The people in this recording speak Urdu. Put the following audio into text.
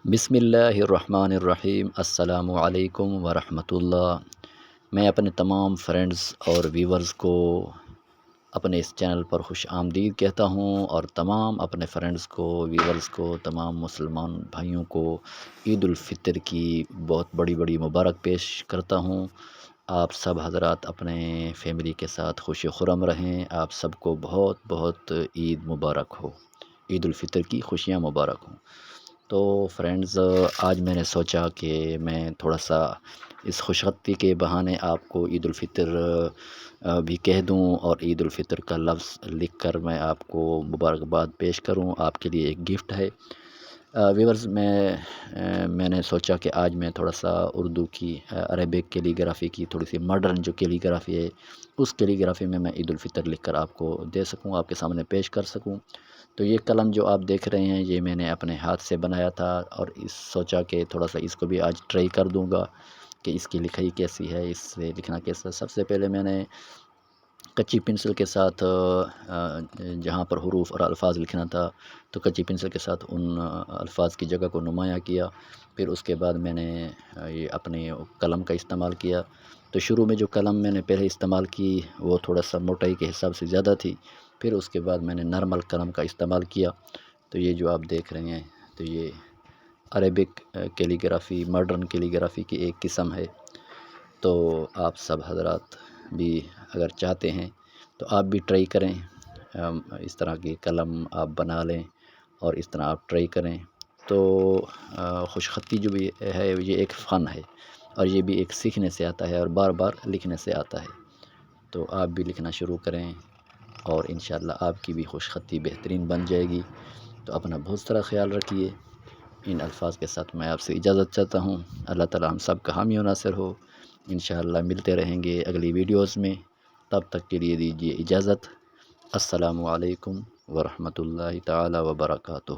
بسم اللہ الرحمن الرحیم۔ السلام علیکم ورحمۃ اللہ۔ میں اپنے تمام فرینڈز اور ویورز کو اپنے اس چینل پر خوش آمدید کہتا ہوں، اور تمام اپنے فرینڈز کو، ویورز کو، تمام مسلمان بھائیوں کو عید الفطر کی بہت بڑی بڑی مبارک پیش کرتا ہوں۔ آپ سب حضرات اپنے فیملی کے ساتھ خوش و خرم رہیں۔ آپ سب کو بہت بہت عید مبارک ہو، عید الفطر کی خوشیاں مبارک ہوں۔ تو فرینڈز، آج میں نے سوچا کہ میں تھوڑا سا اس خوشخطی کے بہانے آپ کو عید الفطر بھی کہہ دوں، اور عید الفطر کا لفظ لکھ کر میں آپ کو مبارکباد پیش کروں۔ آپ کے لیے ایک گفٹ ہے۔ ویورز، میں نے سوچا کہ آج میں تھوڑا سا اردو کی عربک کیلیگرافی کی تھوڑی سی ماڈرن جو کیلیگرافی ہے، اس کیلیگرافی میں عید الفطر لکھ کر آپ کو دے سکوں، آپ کے سامنے پیش کر سکوں۔ تو یہ قلم جو آپ دیکھ رہے ہیں، یہ میں نے اپنے ہاتھ سے بنایا تھا، اور سوچا کہ تھوڑا سا اس کو بھی آج ٹرائی کر دوں گا کہ اس کی لکھائی کیسی ہے، اس سے لکھنا کیسا ہے۔ سب سے پہلے میں نے کچی پنسل کے ساتھ جہاں پر حروف اور الفاظ لکھنا تھا، تو کچی پنسل کے ساتھ ان الفاظ کی جگہ کو نمایاں کیا۔ پھر اس کے بعد میں نے یہ اپنے قلم کا استعمال کیا۔ تو شروع میں جو قلم میں نے پہلے استعمال کی وہ تھوڑا سا موٹائی کے حساب سے زیادہ تھی۔ پھر اس کے بعد میں نے نارمل قلم کا استعمال کیا۔ تو یہ جو آپ دیکھ رہے ہیں، تو یہ عربک کیلیگرافی، ماڈرن کیلیگرافی کی ایک قسم ہے۔ تو آپ سب حضرات بھی اگر چاہتے ہیں تو آپ بھی ٹرائی کریں، اس طرح کی قلم آپ بنا لیں اور اس طرح آپ ٹرائی کریں۔ تو خوش خطی جو بھی ہے یہ ایک فن ہے، اور یہ بھی ایک سیکھنے سے آتا ہے اور بار بار لکھنے سے آتا ہے۔ تو آپ بھی لکھنا شروع کریں، اور انشاءاللہ آپ کی بھی خوش خطی بہترین بن جائے گی۔ تو اپنا بہت سارا خیال رکھیے۔ ان الفاظ کے ساتھ میں آپ سے اجازت چاہتا ہوں۔ اللہ تعالی ہم سب کا حامی و ناصر ہو۔ انشاءاللہ ملتے رہیں گے اگلی ویڈیوز میں۔ تب تک کے لیے دیجیے اجازت۔ السلام علیکم ورحمۃ اللہ تعالی وبرکاتہ۔